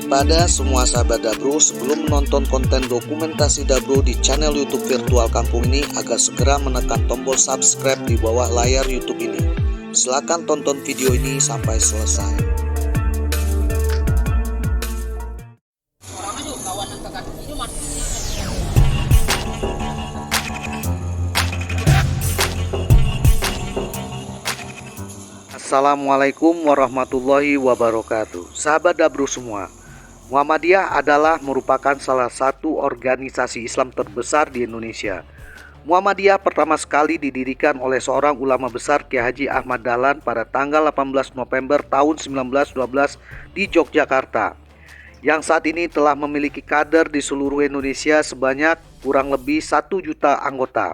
Waspada semua sahabat Dabro, sebelum menonton konten dokumentasi Dabro di channel YouTube Virtual Kampung ini, agar segera menekan tombol subscribe di bawah layar YouTube ini. Silakan tonton video ini sampai selesai. Assalamualaikum warahmatullahi wabarakatuh. Sahabat Dabro semua, Muhammadiyah adalah merupakan salah satu organisasi Islam terbesar di Indonesia. Muhammadiyah pertama sekali didirikan oleh seorang ulama besar, Kiai Haji Ahmad Dahlan, pada tanggal 18 November tahun 1912 di Yogyakarta, yang saat ini telah memiliki kader di seluruh Indonesia sebanyak kurang lebih 1 juta anggota.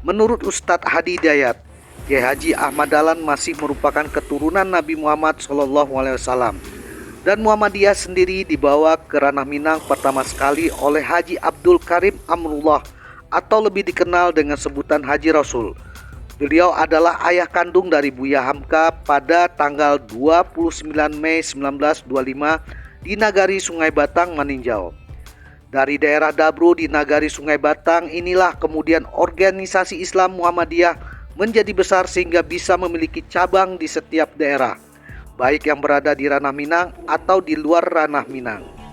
Menurut Ustadz Hadi Hidayat, Kiai Haji Ahmad Dahlan masih merupakan keturunan Nabi Muhammad SAW, dan Muhammadiyah sendiri dibawa ke Ranah Minang pertama sekali oleh Haji Abdul Karim Amrullah, atau lebih dikenal dengan sebutan Haji Rasul. Beliau adalah ayah kandung dari Buya Hamka pada tanggal 29 Mei 1925 di Nagari Sungai Batang, Maninjau. Dari daerah Dabro di Nagari Sungai Batang inilah kemudian organisasi Islam Muhammadiyah menjadi besar sehingga bisa memiliki cabang di setiap daerah, baik yang berada di Ranah Minang atau di luar Ranah Minang.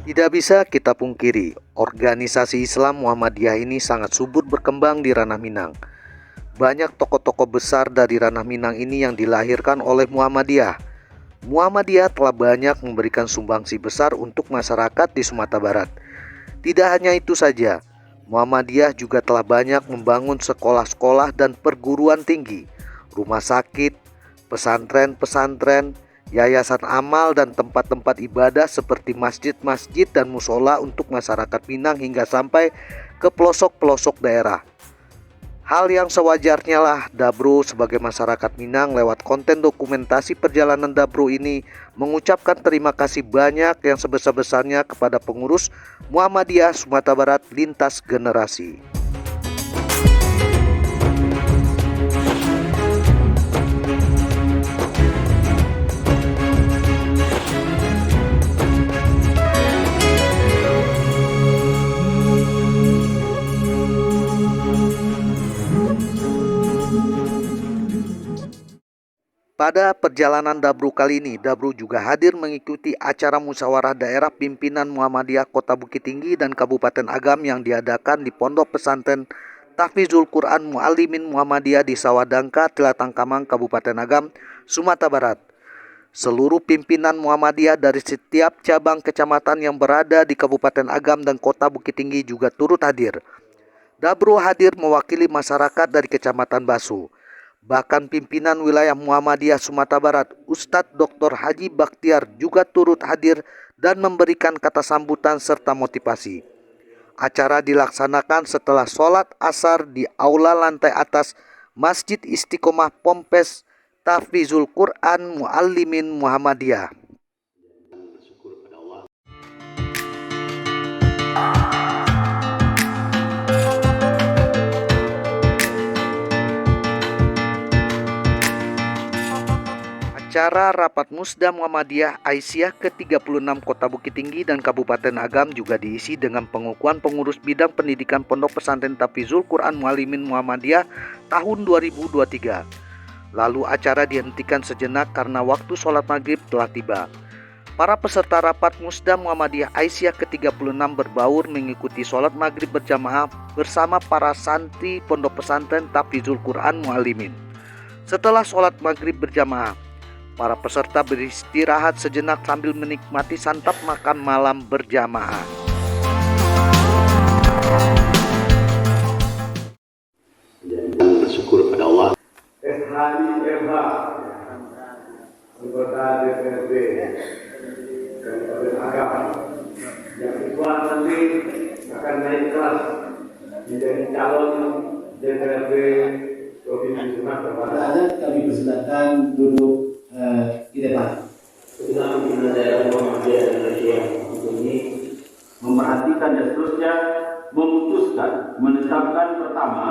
Tidak bisa kita pungkiri, organisasi Islam Muhammadiyah ini sangat subur berkembang di Ranah Minang. Banyak tokoh-tokoh besar dari Ranah Minang ini yang dilahirkan oleh Muhammadiyah. Muhammadiyah telah banyak memberikan sumbangsi besar untuk masyarakat di Sumatera Barat. Tidak hanya itu saja, Muhammadiyah juga telah banyak membangun sekolah-sekolah dan perguruan tinggi, rumah sakit, pesantren-pesantren, yayasan amal, dan tempat-tempat ibadah seperti masjid-masjid dan musola untuk masyarakat Minang hingga sampai ke pelosok-pelosok daerah. Hal yang sewajarnya lah Dabro sebagai masyarakat Minang lewat konten dokumentasi perjalanan Dabro ini mengucapkan terima kasih banyak yang sebesar-besarnya kepada pengurus Muhammadiyah Sumatera Barat lintas generasi. Pada perjalanan Dabro kali ini, Dabro juga hadir mengikuti acara musyawarah daerah pimpinan Muhammadiyah Kota Bukit Tinggi dan Kabupaten Agam yang diadakan di Pondok Pesantren Tahfizul Quran Muallimin Muhammadiyah di Sawadangka, Telatang Kamang, Kabupaten Agam, Sumatera Barat. Seluruh pimpinan Muhammadiyah dari setiap cabang kecamatan yang berada di Kabupaten Agam dan Kota Bukit Tinggi juga turut hadir. Dabro hadir mewakili masyarakat dari Kecamatan Basu. Bahkan pimpinan wilayah Muhammadiyah Sumatera Barat, Ustadz Dr. Haji Bakhtiar, juga turut hadir dan memberikan kata sambutan serta motivasi. Acara dilaksanakan setelah sholat asar di aula lantai atas Masjid Istiqomah Pompes Tahfizul Quran Muallimin Muhammadiyah. Acara Rapat Musda Muhammadiyah Aisyah ke-36 Kota Bukit Tinggi dan Kabupaten Agam juga diisi dengan pengukuhan pengurus bidang pendidikan Pondok Pesantren Tahfizul Quran Muallimin Muhammadiyah tahun 2023. Lalu acara dihentikan sejenak karena waktu sholat maghrib telah tiba. Para peserta Rapat Musda Muhammadiyah Aisyah ke-36 berbaur mengikuti sholat maghrib berjamaah bersama para santri Pondok Pesantren Tahfizul Quran Muallimin. Setelah sholat maghrib berjamaah, para peserta beristirahat sejenak sambil menikmati santap makan malam berjamaah. menjadi calon DPRD Provinsi Sumatera Barat. Ada kami persilakan duduk di depan. Ketua Pimpinan Daerah Muhammadiyah Indonesia ini memperhatikan dan seterusnya memutuskan menetapkan pertama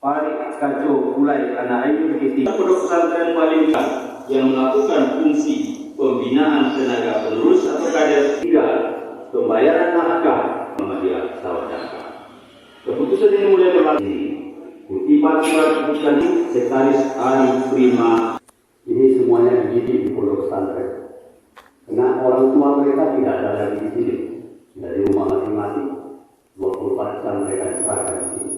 Farid Kaco Ulay Anak Ayu Kiti Pondok Pesantren Malimka yang melakukan fungsi pembinaan tenaga penerus atau kader. Tiga, pembayaran nafkah Muhammadiyah Sawadaka. Keputusan ini mulai berlaku. Kutipan surat keputusan Sekretaris Ali Prima. Ini semuanya dididik di pondok pesantren. Karena orang tua mereka tidak ada lagi di sini, dari rumah masing-masing. 24 jam mereka diserahkan di sini.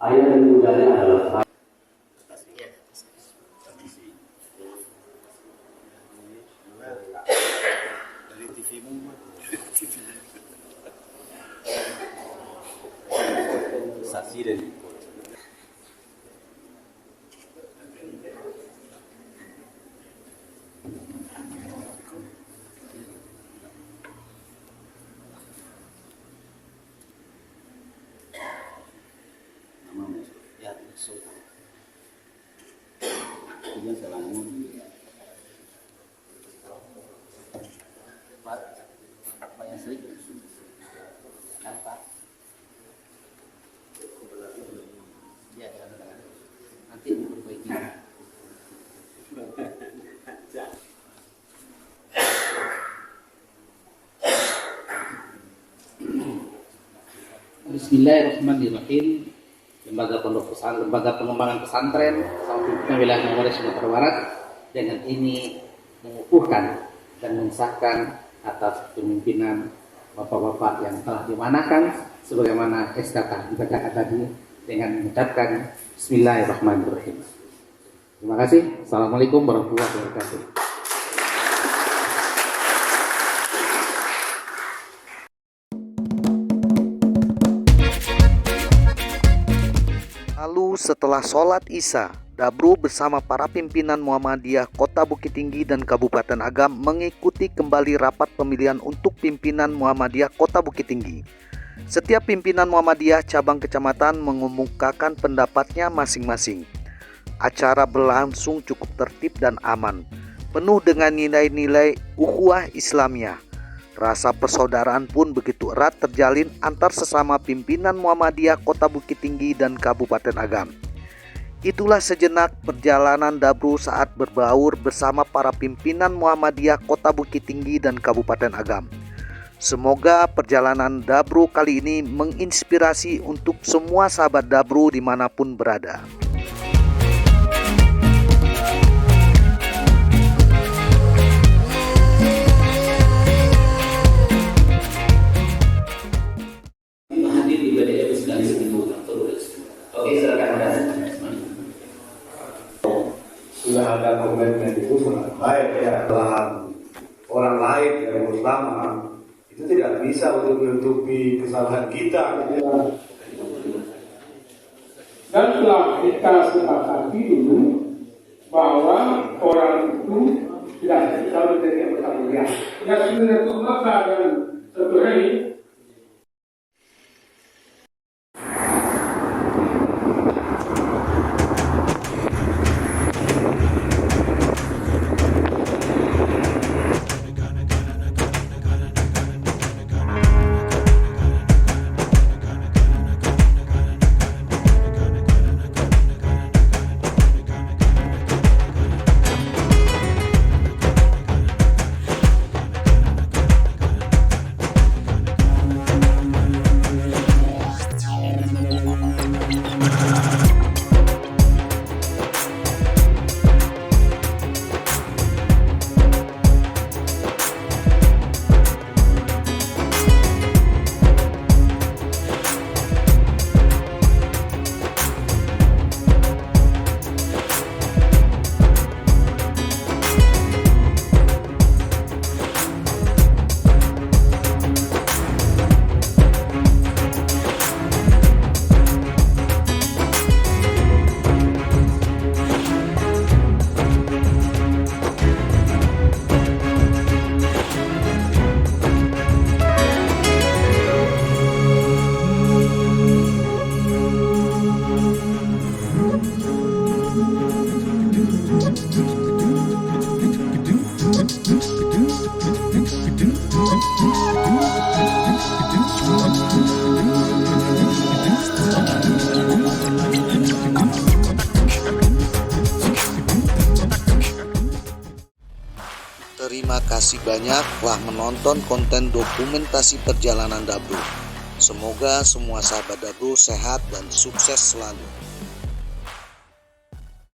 Ayah dan bundanya adalah saya. Saksi dari ya, kemudian selangor Pak yang sering kan Pak ya nanti diperbaiki. Bismillahirrahmanirrahim. Lembaga Pondok Pesantren, Lembaga Pengembangan Pesantren sama pimpinan wilayah Muhammadiyah Sumatera Barat dengan ini mengukuhkan dan mensahkan atas pemimpinan bapak-bapak yang telah dimanakan sebagaimana SKK dibacakan tadi dengan mengucapkan Bismillahirrahmanirrahim. Terima kasih. Assalamualaikum warahmatullahi wabarakatuh. Lalu setelah sholat Isya, Dabru bersama para pimpinan Muhammadiyah Kota Bukit Tinggi dan Kabupaten Agam mengikuti kembali rapat pemilihan untuk pimpinan Muhammadiyah Kota Bukit Tinggi. Setiap pimpinan Muhammadiyah cabang kecamatan mengemukakan pendapatnya masing-masing. Acara berlangsung cukup tertib dan aman, penuh dengan nilai-nilai ukhuwah Islamiyah. Rasa persaudaraan pun begitu erat terjalin antar sesama pimpinan Muhammadiyah Kota Bukit Tinggi dan Kabupaten Agam. Itulah sejenak perjalanan Dabru saat berbaur bersama para pimpinan Muhammadiyah Kota Bukit Tinggi dan Kabupaten Agam. Semoga perjalanan Dabru kali ini menginspirasi untuk semua sahabat Dabru dimanapun berada. Sudah ada komitmen itu sangat baik ya, dalam orang lain yang bersama itu tidak bisa untuk menutupi kesalahan kita. Dan telah kita sepakati dulu bahwa orang itu tidak selalu dari yang bertanggung jawab. Ya sebenarnya itu maka dan satu hari kasih banyak telah menonton konten dokumentasi perjalanan Dabru. Semoga semua sahabat Dabru sehat dan sukses selalu.